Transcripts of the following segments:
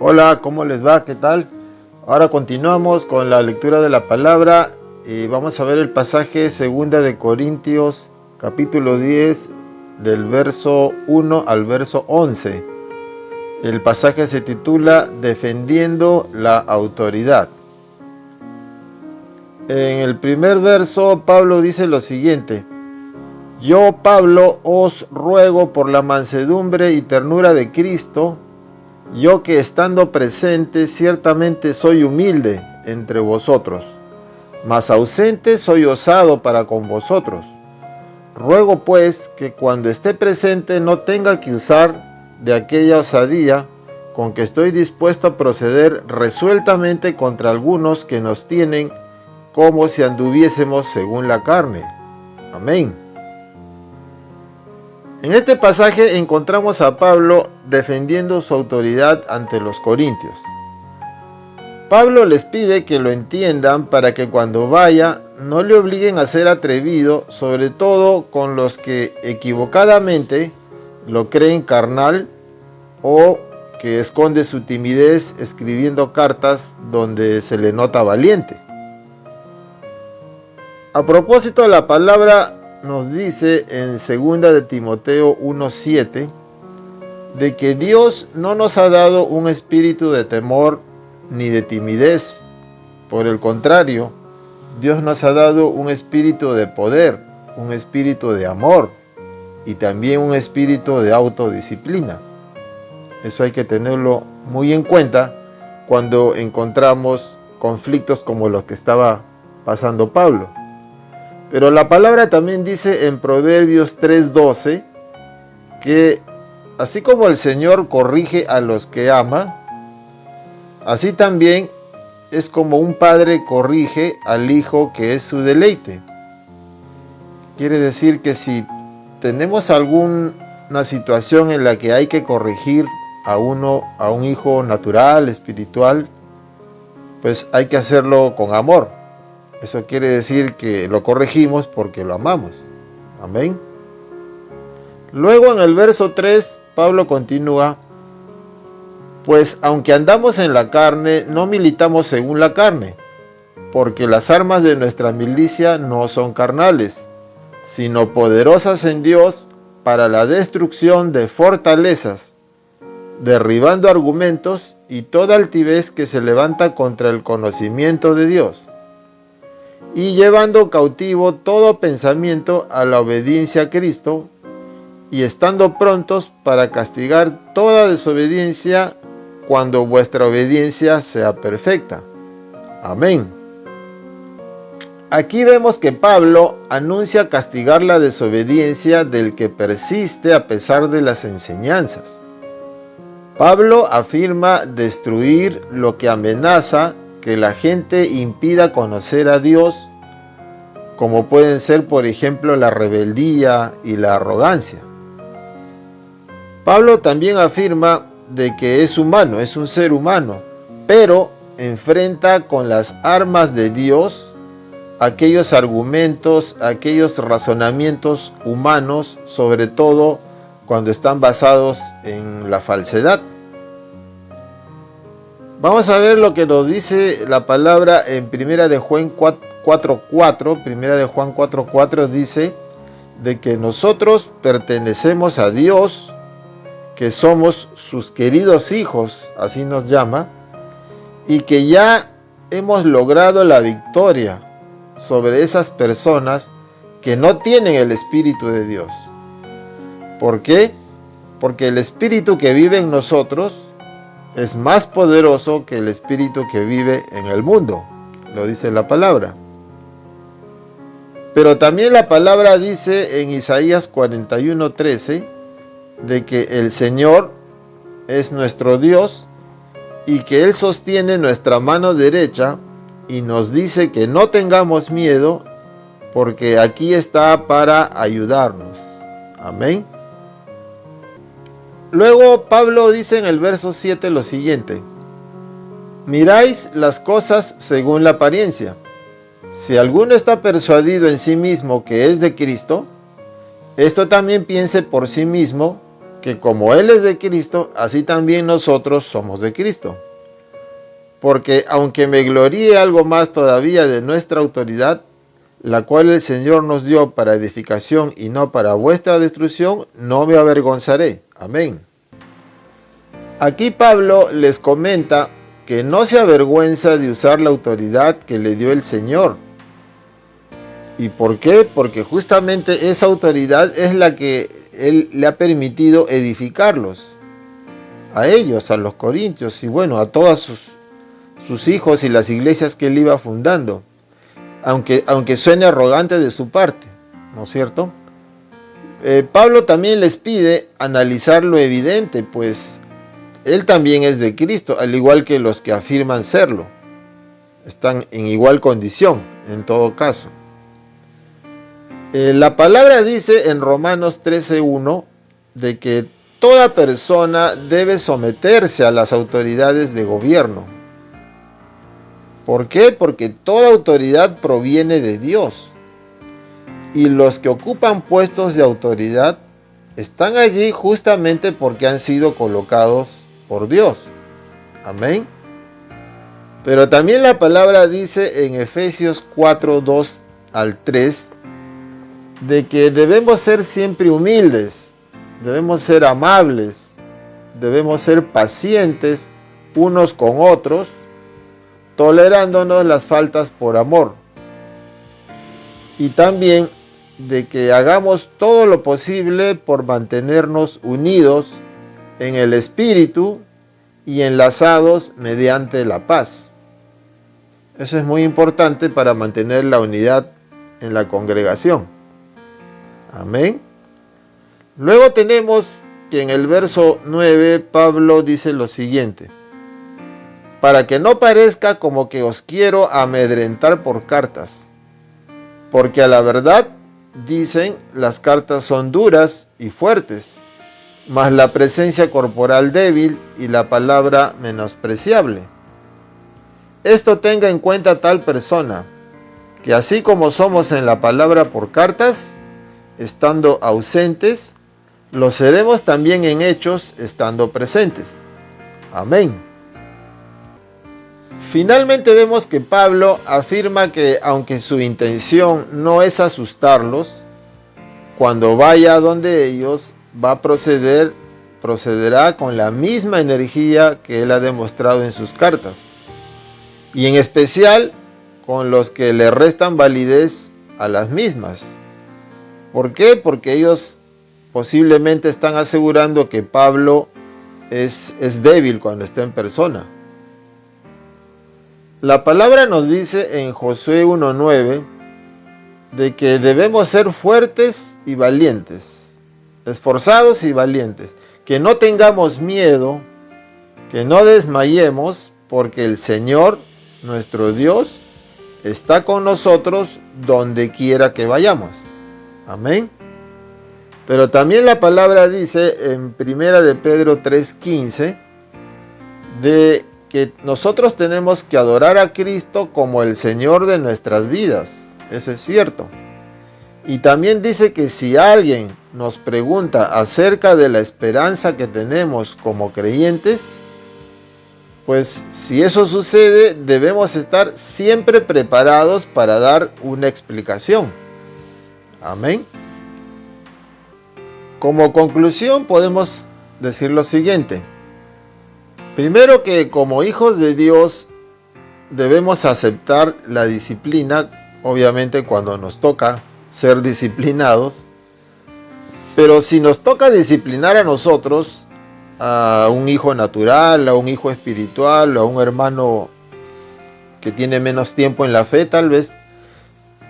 Hola, ¿cómo les va? ¿Qué tal? Ahora continuamos con la lectura de la palabra y vamos a ver el pasaje 2 de Corintios, capítulo 10, del verso 1 al verso 11. El pasaje se titula Defendiendo la autoridad. En el primer verso, Pablo dice lo siguiente: Yo, Pablo, os ruego por la mansedumbre y ternura de Cristo, yo que estando presente ciertamente soy humilde entre vosotros, mas ausente soy osado para con vosotros. Ruego pues que cuando esté presente no tenga que usar de aquella osadía con que estoy dispuesto a proceder resueltamente contra algunos que nos tienen como si anduviésemos según la carne. Amén. En este pasaje encontramos a Pablo defendiendo su autoridad ante los corintios. Pablo les pide que lo entiendan para que cuando vaya no le obliguen a ser atrevido, sobre todo con los que equivocadamente lo creen carnal o que esconde su timidez escribiendo cartas donde se le nota valiente. A propósito, la palabra nos dice en 2 de Timoteo 1:7 de que Dios no nos ha dado un espíritu de temor ni de timidez. Por el contrario, Dios nos ha dado un espíritu de poder, un espíritu de amor y también un espíritu de autodisciplina. Eso hay que tenerlo muy en cuenta cuando encontramos conflictos como los que estaba pasando Pablo. Pero la palabra también dice en Proverbios 3:12 que así como el Señor corrige a los que ama, así también es como un padre corrige al hijo que es su deleite. Quiere decir que si tenemos alguna situación en la que hay que corregir a un hijo natural, espiritual, pues hay que hacerlo con amor. Eso quiere decir que lo corregimos porque lo amamos. Amén. Luego en el verso 3, Pablo continúa: Pues aunque andamos en la carne, no militamos según la carne, porque las armas de nuestra milicia no son carnales, sino poderosas en Dios para la destrucción de fortalezas, derribando argumentos y toda altivez que se levanta contra el conocimiento de Dios, y llevando cautivo todo pensamiento a la obediencia a Cristo, y estando prontos para castigar toda desobediencia cuando vuestra obediencia sea perfecta. Amén. Aquí vemos que Pablo anuncia castigar la desobediencia del que persiste a pesar de las enseñanzas. Pablo afirma destruir lo que amenaza que la gente impida conocer a Dios, como pueden ser, por ejemplo, la rebeldía y la arrogancia. Pablo también afirma de que es humano, es un ser humano, pero enfrenta con las armas de Dios aquellos argumentos, aquellos razonamientos humanos, sobre todo cuando están basados en la falsedad. Vamos a ver lo que nos dice la palabra en 1 de Juan 4:4. 1 de Juan 4:4 dice de que nosotros pertenecemos a Dios, que somos sus queridos hijos, así nos llama, y que ya hemos logrado la victoria sobre esas personas que no tienen el Espíritu de Dios. ¿Por qué? Porque el Espíritu que vive en nosotros es más poderoso que el espíritu que vive en el mundo, lo dice la palabra. Pero también la palabra dice en Isaías 41:13 de que el Señor es nuestro Dios y que Él sostiene nuestra mano derecha y nos dice que no tengamos miedo porque aquí está para ayudarnos. Amén. Luego Pablo dice en el verso 7 lo siguiente: Miráis las cosas según la apariencia. Si alguno está persuadido en sí mismo que es de Cristo, esto también piense por sí mismo, que como Él es de Cristo, así también nosotros somos de Cristo. Porque aunque me gloríe algo más todavía de nuestra autoridad, la cual el Señor nos dio para edificación y no para vuestra destrucción, no me avergonzaré. Amén. Aquí Pablo les comenta que no se avergüenza de usar la autoridad que le dio el Señor. ¿Y por qué? Porque justamente esa autoridad es la que Él le ha permitido edificarlos. A ellos, a los corintios y bueno, a todos sus hijos y las iglesias que Él iba fundando. Aunque suene arrogante de su parte, ¿no es cierto? Pablo también les pide analizar lo evidente, pues Él también es de Cristo, al igual que los que afirman serlo. Están en igual condición, en todo caso. La palabra dice en Romanos 13:1 de que toda persona debe someterse a las autoridades de gobierno. ¿Por qué? Porque toda autoridad proviene de Dios. Y los que ocupan puestos de autoridad están allí justamente porque han sido colocados por Dios. Amén. Pero también la palabra dice en Efesios 4:2 al 3 de que debemos ser siempre humildes, debemos ser amables, debemos ser pacientes unos con otros, tolerándonos las faltas por amor. Y también de que hagamos todo lo posible por mantenernos unidos en el espíritu y enlazados mediante la paz. Eso es muy importante para mantener la unidad en la congregación. Amén. Luego tenemos que en el verso 9 Pablo dice lo siguiente: para que no parezca como que os quiero amedrentar por cartas, porque a la verdad, dicen, las cartas son duras y fuertes, mas la presencia corporal débil y la palabra menospreciable. Esto tenga en cuenta tal persona, que así como somos en la palabra por cartas, estando ausentes, lo seremos también en hechos, estando presentes. Amén. Finalmente vemos que Pablo afirma que aunque su intención no es asustarlos, cuando vaya donde ellos procederá con la misma energía que él ha demostrado en sus cartas, y en especial con los que le restan validez a las mismas. ¿Por qué? Porque ellos posiblemente están asegurando que Pablo es débil cuando está en persona. La palabra nos dice en Josué 1:9 de que debemos ser fuertes y valientes, esforzados y valientes, que no tengamos miedo, que no desmayemos, porque el Señor, nuestro Dios, está con nosotros donde quiera que vayamos. Amén. Pero también la palabra dice en 1 de Pedro 3:15 de que nosotros tenemos que adorar a Cristo como el Señor de nuestras vidas. Eso es cierto. Y también dice que si alguien nos pregunta acerca de la esperanza que tenemos como creyentes, pues si eso sucede, debemos estar siempre preparados para dar una explicación. Amén. Como conclusión podemos decir lo siguiente. Primero, que como hijos de Dios debemos aceptar la disciplina, obviamente cuando nos toca ser disciplinados, pero si nos toca disciplinar a nosotros, a un hijo natural, a un hijo espiritual, a un hermano que tiene menos tiempo en la fe tal vez,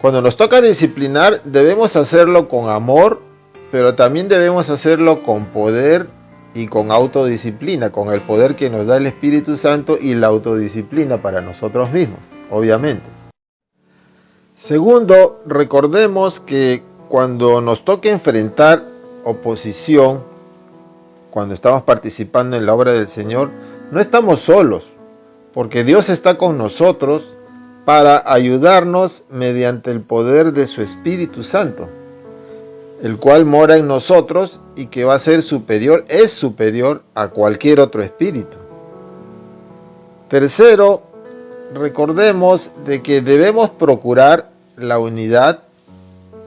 cuando nos toca disciplinar debemos hacerlo con amor, pero también debemos hacerlo con poder y con autodisciplina, con el poder que nos da el Espíritu Santo y la autodisciplina para nosotros mismos, obviamente. Segundo, recordemos que cuando nos toque enfrentar oposición, cuando estamos participando en la obra del Señor, no estamos solos, porque Dios está con nosotros para ayudarnos mediante el poder de su Espíritu Santo. el cual mora en nosotros y que va a ser superior, es superior a cualquier otro espíritu. Tercero, recordemos de que debemos procurar la unidad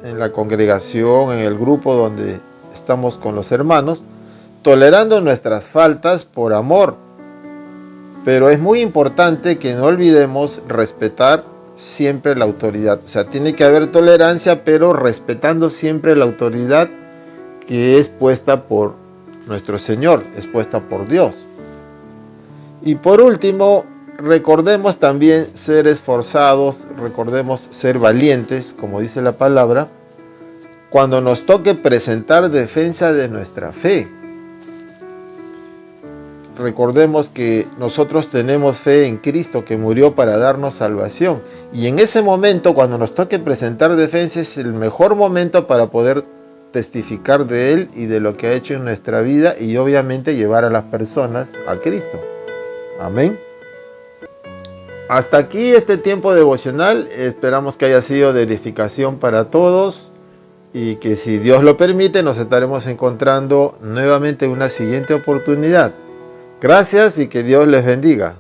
en la congregación, en el grupo donde estamos con los hermanos, tolerando nuestras faltas por amor. Pero es muy importante que no olvidemos respetar siempre la autoridad. O sea, tiene que haber tolerancia, pero respetando siempre la autoridad que es puesta por nuestro Señor, es puesta por Dios. Y por último, recordemos también ser esforzados, recordemos ser valientes, como dice la palabra, cuando nos toque presentar defensa de nuestra fe. Recordemos que nosotros tenemos fe en Cristo que murió para darnos salvación. Y en ese momento, cuando nos toque presentar defensa, es el mejor momento para poder testificar de Él y de lo que ha hecho en nuestra vida y obviamente llevar a las personas a Cristo. Amén. Hasta aquí este tiempo devocional. Esperamos que haya sido de edificación para todos y que si Dios lo permite nos estaremos encontrando nuevamente en una siguiente oportunidad. Gracias y que Dios les bendiga.